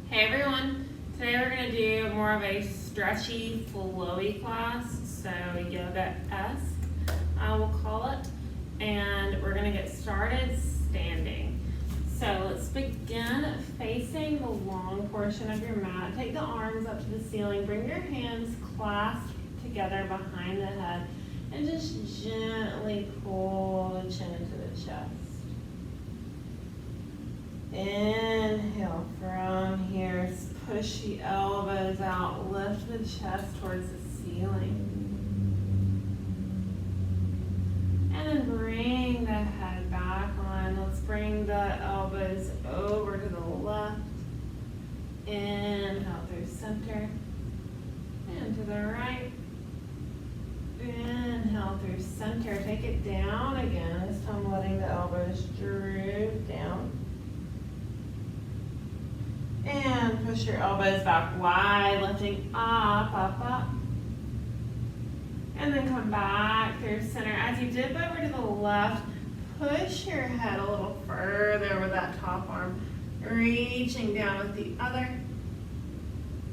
Hey everyone, today we're going to do more of a stretchy, flowy class, so yoga-esque, I will call it, and we're going to get started standing. So let's begin facing the long portion of your mat. Take the arms up to the ceiling, bring your hands clasped together behind the head, and just gently pull the chin into the chest. Inhale from here, push the elbows out, lift the chest towards the ceiling. And then bring the head back on. Let's bring the elbows over to the left. Inhale through center. And to the right. Inhale through center. Take it down again. This time letting the elbows droop down. And push your elbows back wide, lifting up, up, up. And then come back through center. As you dip over to the left, push your head a little further with that top arm, reaching down with the other.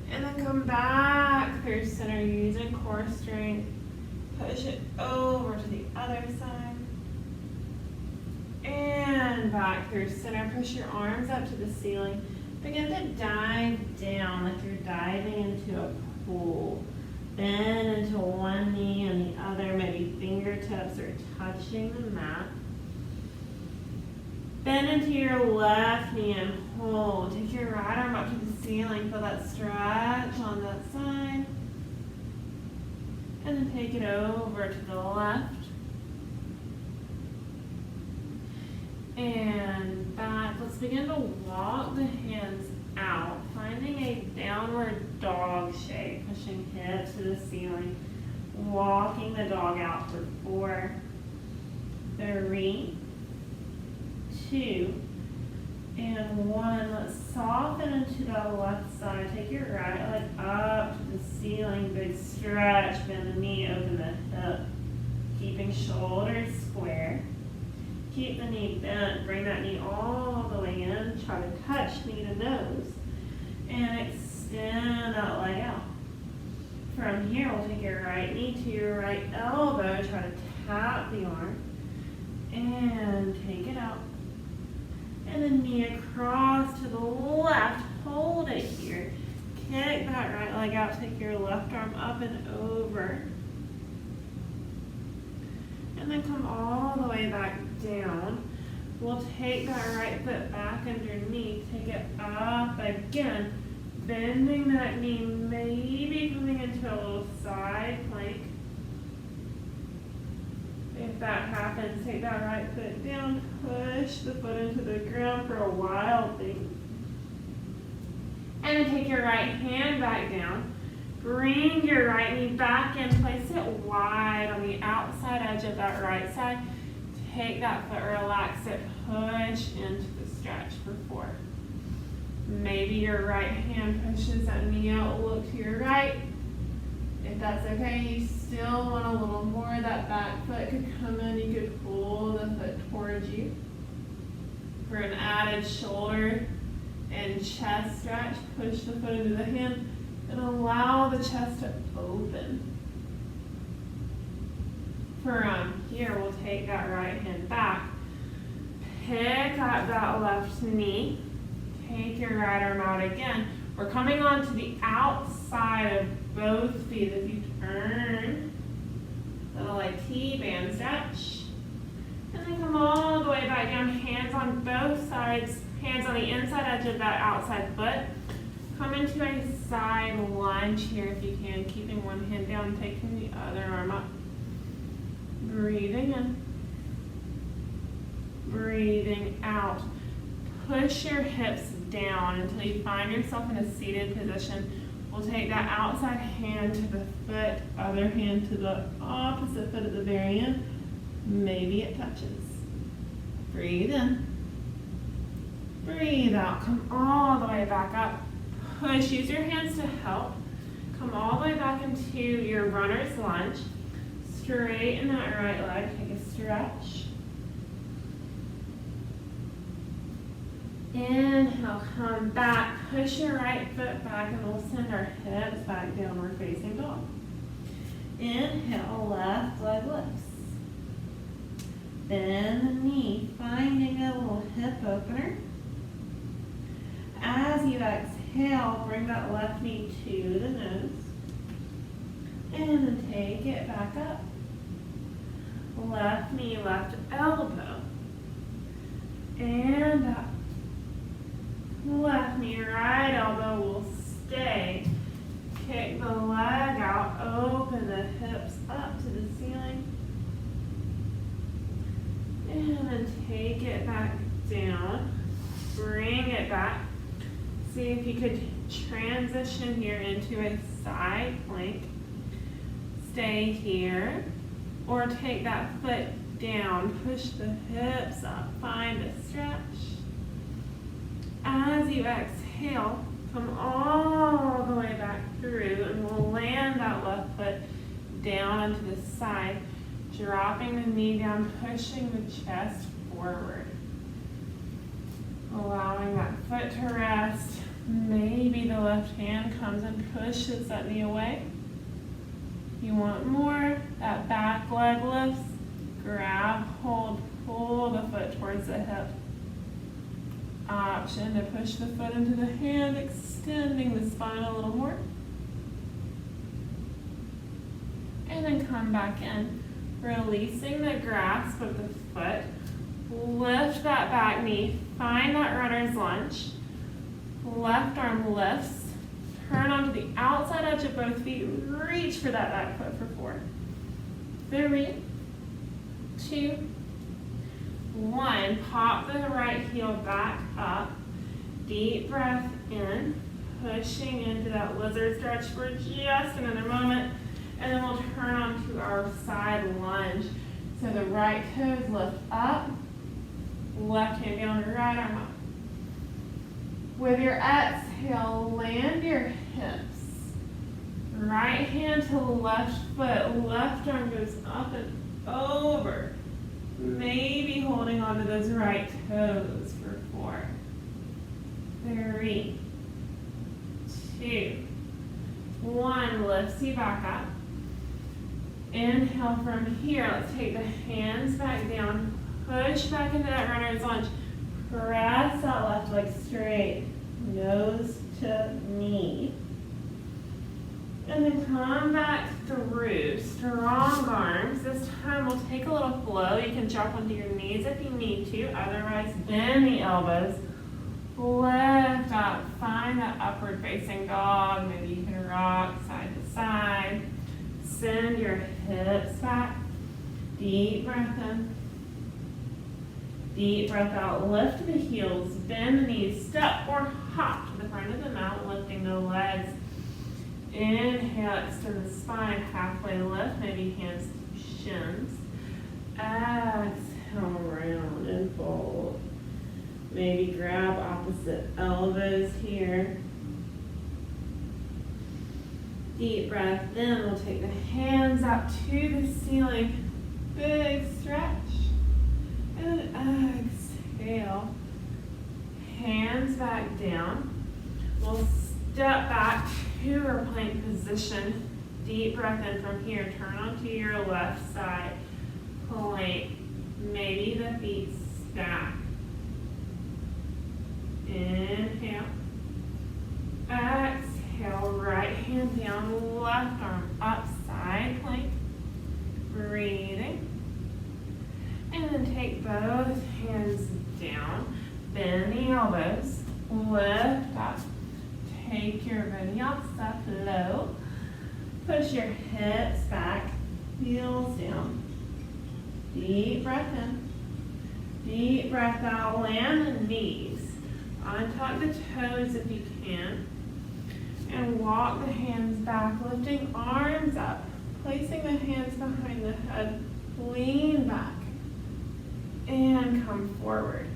And then come back through center using core strength. Push it over to the other side. And back through center. Push your arms up to the ceiling. Begin to dive down like you're diving into a pool. Bend into one knee and the other, maybe fingertips are touching the mat. Bend into your left knee and hold. Take your right arm up to the ceiling. Feel that stretch on that side. And then take it over to the left. And back. Let's begin to walk the hands out, finding a downward dog shape, pushing hips to the ceiling, walking the dog out for 4, 3, 2, and 1. Let's soften into the left side. Take your right leg up to the ceiling, big stretch, bend the knee, open the hip, keeping shoulders square. Keep the knee bent, bring that knee all the way in, try to touch knee to nose, and extend that leg out. From here, we'll take your right knee to your right elbow, try to tap the arm, and take it out. And then knee across to the left, hold it here. Kick that right leg out, take your left arm up and over. And then come all the way back down. We'll take that right foot back underneath, take it up again, bending that knee, maybe coming into a little side plank. If that happens, take that right foot down, push the foot into the ground for a wild thing. And then take your right hand back down. Bring your right knee back in, place it wide on the outside edge of that right side. Take that foot, relax it, push into the stretch for 4. Maybe your right hand pushes that knee out, look to your right. If that's okay, you still want a little more, that back foot could come in, you could pull the foot towards you. For an added shoulder and chest stretch, push the foot into the hand. And allow the chest to open. From here, we'll take that right hand back. Pick up that left knee. Take your right arm out again. We're coming on to the outside of both feet. If you turn, little like T-band stretch. And then come all the way back down, hands on both sides, hands on the inside edge of that outside foot. Come into a side lunge here if you can, keeping one hand down, taking the other arm up. Breathing in. Breathing out. Push your hips down until you find yourself in a seated position. We'll take that outside hand to the foot, other hand to the opposite foot at the very end. Maybe it touches. Breathe in. Breathe out. Come all the way back up. Push, use your hands to help. Come all the way back into your runner's lunge. Straighten that right leg, take a stretch. Inhale, come back, push your right foot back and we'll send our hips back, downward facing dog. Inhale, left leg lifts. Bend the knee, finding a little hip opener. As you exhale, bring that left knee to the nose. And then take it back up. Left knee, left elbow. And up. Left knee, right elbow will stay. Kick the leg out, open the hips up to the ceiling. And then take it back down. Bring it back. See if you could transition here into a side plank. Stay here. Or take that foot down. Push the hips up. Find a stretch. As you exhale, come all the way back through and we'll land that left foot down onto the side, dropping the knee down, pushing the chest forward. Allowing that foot to rest. Maybe the left hand comes and pushes that knee away. You want more, that back leg lifts, grab, hold, pull the foot towards the hip. Option to push the foot into the hand, extending the spine a little more. And then come back in, releasing the grasp of the foot. Lift that back knee, find that runner's lunge. Left arm lifts, turn onto the outside edge of both feet, reach for that back foot for 4. 3, 2, 1, pop the right heel back up, deep breath in, pushing into that lizard stretch for just another moment, and then we'll turn onto our side lunge. So the right toes lift up, left hand down, right arm up. With your exhale, land your hips. Right hand to left foot, left arm goes up and over. Maybe holding on to those right toes for 4. 3, 2, 1. Lifts you back up. Inhale from here. Let's take the hands back down. Push back into that runner's lunge. Press that left leg straight. Nose to knee. And then come back through, strong arms. This time we'll take a little flow. You can drop onto your knees if you need to. Otherwise, bend the elbows. Lift up, find that upward facing dog. Maybe you can rock side to side. Send your hips back. Deep breath in. Deep breath out. Lift the heels, bend the knees, step or hop to the front of the mat, lifting the legs. Inhale, extend the spine, halfway lift, maybe hands to shins. Exhale, round and fold. Maybe grab opposite elbows here. Deep breath in, we'll take the hands up to the ceiling. Big stretch. And exhale. Hands back down. We'll step back to our plank position. Deep breath in from here. Turn onto your left side. Plank. Maybe the feet stack. Inhale. Exhale. Right hand down. Left arm up. Side plank. Breathing. And then take both hands down. Bend the elbows. Lift up. Take your vinyasa low. Push your hips back. Heels down. Deep breath in. Deep breath out. Land the knees. Untuck the toes if you can. And walk the hands back, lifting arms up. Placing the hands behind the head. Lean back. And come forward.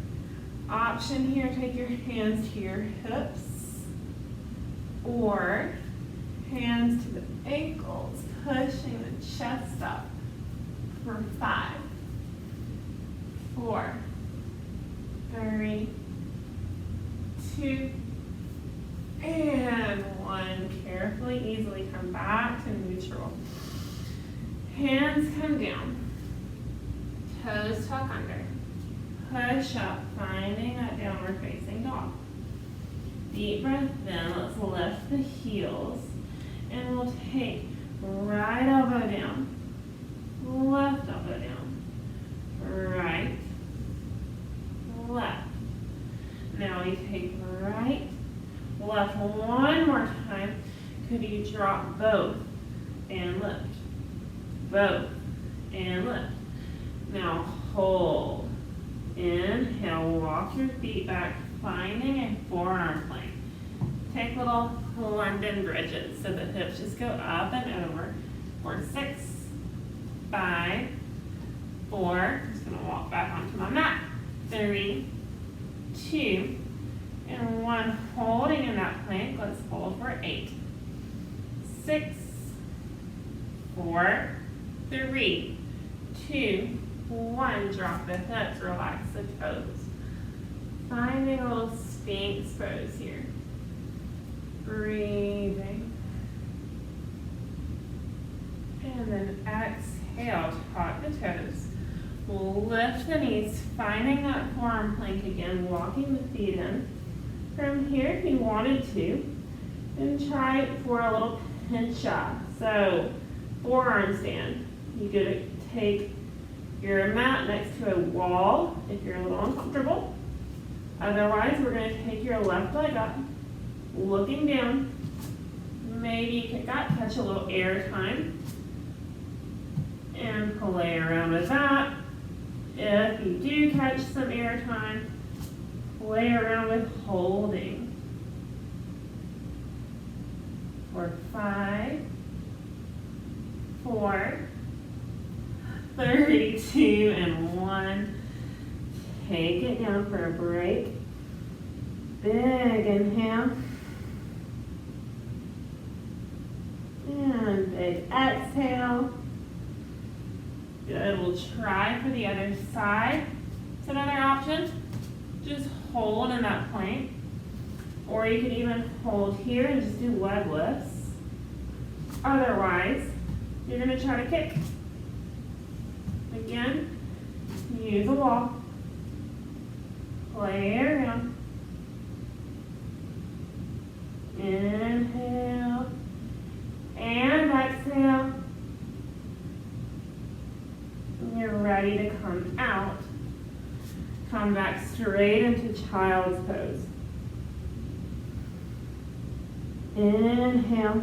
Option here, take your hands to your hips. Or hands to the ankles, pushing the chest up for 5, 4, 3, 2, carefully, easily come back to neutral. Hands come down. Toes tuck under. Push up, finding that downward facing dog. Deep breath in. Let's lift the heels. And we'll take right elbow down. Left elbow down. Right. Left. Now we take right. Left one more time. Could you drop both and lift? Both and lift. Now hold. Inhale, walk your feet back, finding a forearm plank. Take little London bridges so the hips just go up and over for 6, 5, 4. I'm just gonna walk back onto my mat. 3, 2, and 1. Holding in that plank. Let's hold for 8, 6, 4, 3, 2, 1. Drop the hips, relax the toes. Finding a little Sphinx pose here. Breathing. And then exhale, tuck the toes. We'll lift the knees, finding that forearm plank again, walking the feet in. From here, if you wanted to, and try it for a little pinch up. So, forearm stand. You could take your mat next to a wall if you're a little uncomfortable. Otherwise, we're going to take your left leg up, looking down. Maybe you could catch a little air time and play around with that. If you do catch some air time, play around with holding for 5, 4, 32, and 1. Take it down for a break. Big inhale. And big exhale. Good. We'll try for the other side. It's another option. Just hold in that plank. Or you could even hold here and just do leg lifts. Otherwise, you're going to try to kick. Again, use a wall. Play around. Inhale. And exhale. When you're ready to come out, come back straight into child's pose. Inhale.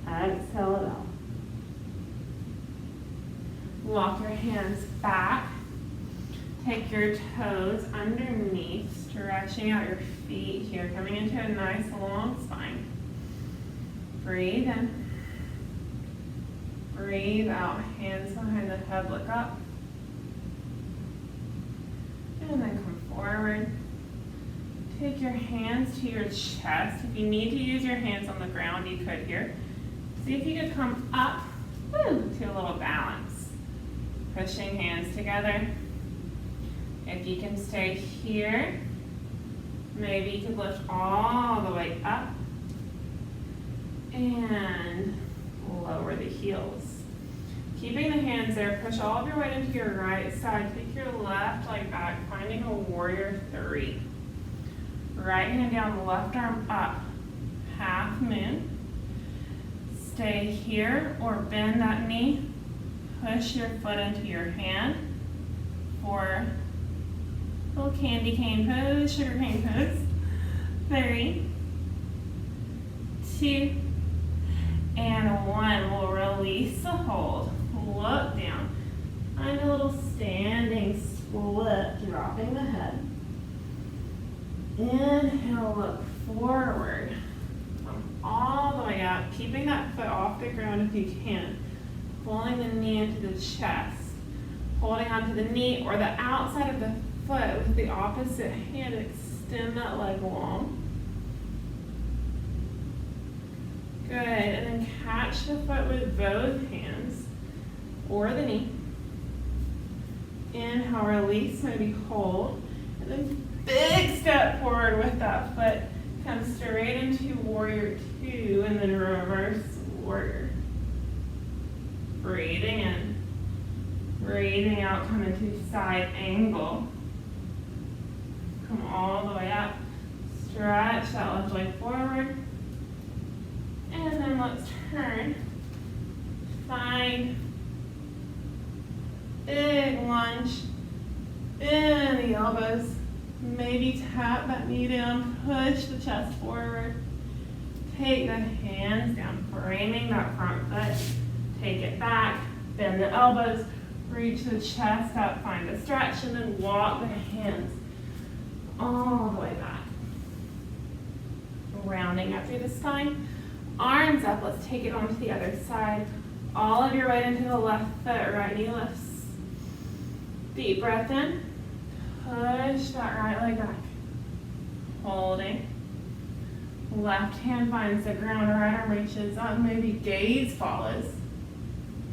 Exhale it out. Walk your hands back. Take your toes underneath, stretching out your feet here, coming into a nice long spine. Breathe in. Breathe out. Hands behind the head, look up. And then come forward. Take your hands to your chest. If you need to use your hands on the ground, you could here. See if you could come up to a little balance. Pushing hands together. If you can stay here, maybe you could lift all the way up and lower the heels. Keeping the hands there, push all of your weight into your right side. Take your left leg back, finding a warrior 3. Right hand down, left arm up, half moon. Stay here or bend that knee. Push your foot into your hand for little candy cane pose, sugar cane pose. 3, 2, and 1. We'll release the hold. Look down. Find a little standing split, dropping the head. Inhale, look forward. Come all the way up, keeping that foot off the ground if you can. Pulling the knee into the chest. Holding onto the knee or the outside of the foot with the opposite hand. Extend that leg long. Good. And then catch the foot with both hands or the knee. Inhale, release, maybe hold. And then big step forward with that foot. Come straight into into warrior two and then reverse warrior. Breathing in. Breathing out, come into side angle. Come all the way up. Stretch that left leg forward. And then let's turn. Find big lunge. Bend the elbows. Maybe tap that knee down. Push the chest forward. Take the hands down, framing that front foot. Take it back. Bend the elbows. Reach the chest up. Find a stretch. And then walk the hands all the way back. Rounding up through the spine. Arms up. Let's take it onto the other side. All of your weight into the left foot. Right knee lifts. Deep breath in. Push that right leg back. Holding. Left hand finds the ground. Right arm reaches up. Maybe gaze follows.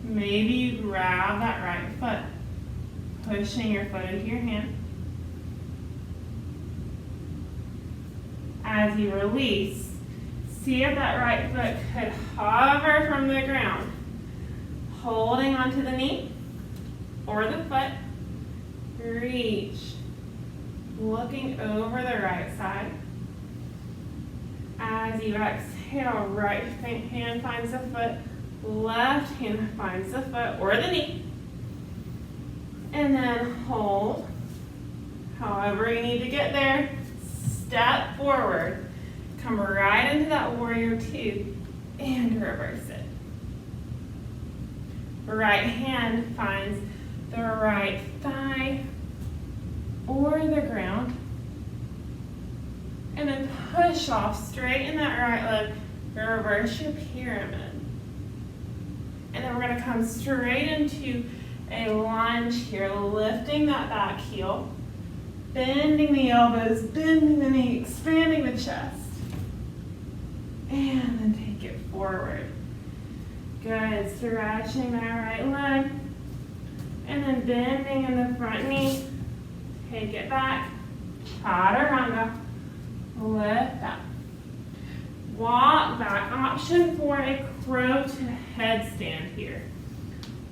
Maybe you grab that right foot. Pushing your foot into your hand. As you release, see if that right foot could hover from the ground. Holding onto the knee or the foot. Reach. Looking over the right side. As you exhale, right hand finds the foot. Left hand finds the foot or the knee. And then hold. However you need to get there. Step forward. Come right into that warrior two and reverse it. Right hand finds the right thigh or the ground. And then push off, straighten that right leg, reverse your pyramid. And then we're going to come straight into a lunge here, lifting that back heel, bending the elbows, bending the knee, expanding the chest. And then take it forward. Good, stretching that right leg. And then bending in the front knee. Take it back. Chaturanga. Lift up. Walk back. Option for a crow to headstand here.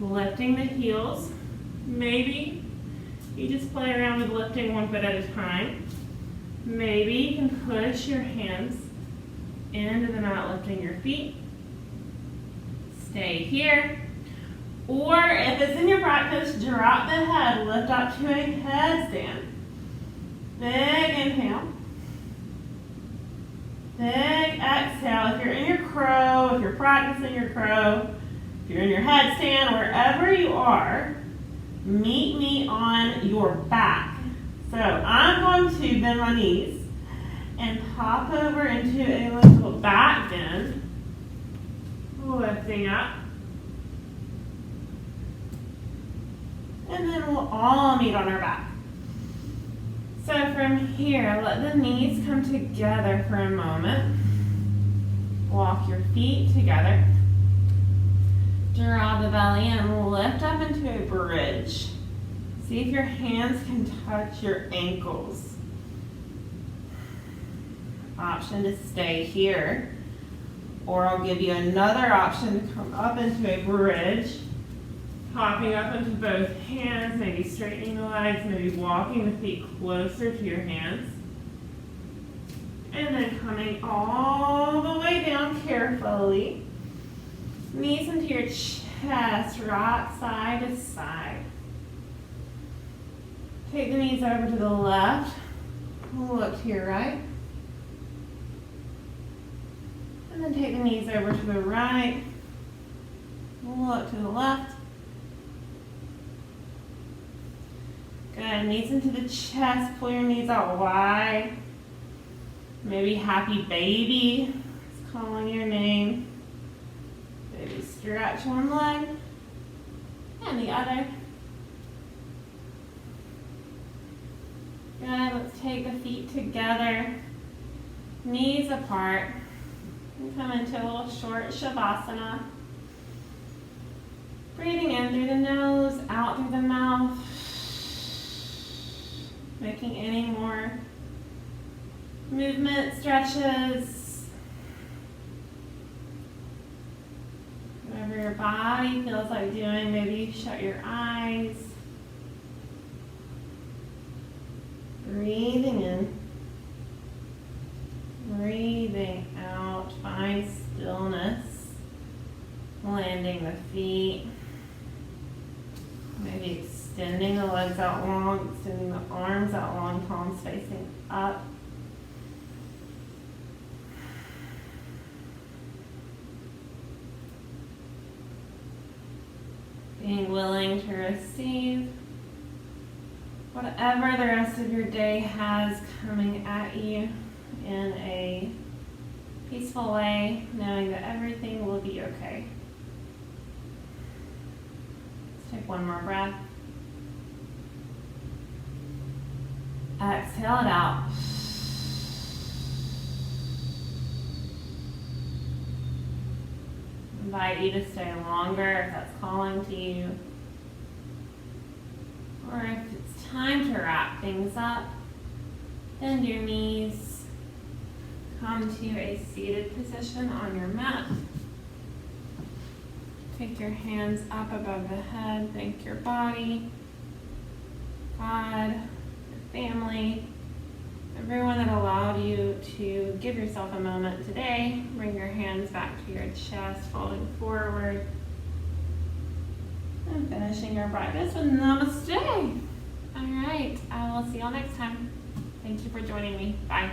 Lifting the heels. Maybe you just play around with lifting one foot at a time. Maybe you can push your hands into the mat, lifting your feet. Stay here. Or if it's in your practice, drop the head, lift up to a headstand. Big inhale. Big exhale. If you're in your crow, if you're practicing your crow, if you're in your headstand, wherever you are, meet me on your back. So I'm going to bend my knees and pop over into a little back bend. Lifting up. And then we'll all meet on our back. So from here, let the knees come together for a moment. Walk your feet together. Draw the belly and lift up into a bridge. See if your hands can touch your ankles. Option to stay here. Or I'll give you another option to come up into a bridge. Hopping up into both hands, maybe straightening the legs, maybe walking the feet closer to your hands. And then coming all the way down carefully. Knees into your chest, rock side to side. Take the knees over to the left. Look to your right. And then take the knees over to the right. Look to the left. Good, knees into the chest, pull your knees out wide. Maybe happy baby is calling your name. Maybe stretch one leg and the other. Good, let's take the feet together, knees apart, and come into a little short shavasana. Breathing in through the nose, out through the mouth. Making any more movement stretches. Whatever your body feels like doing, maybe shut your eyes. Breathing in. Breathing out. Find stillness. Landing the feet. Maybe extending the legs out long, extending the arms out long, palms facing up. Being willing to receive whatever the rest of your day has coming at you in a peaceful way, knowing that everything will be okay. Let's take one more breath. Exhale it out. Invite you to stay longer if that's calling to you. Or if it's time to wrap things up, bend your knees. Come to a seated position on your mat. Take your hands up above the head. Thank your body, God, your family, everyone that allowed you to give yourself a moment today. Bring your hands back to your chest, folding forward. And finishing your practice with namaste. All right, I will see y'all next time. Thank you for joining me. Bye.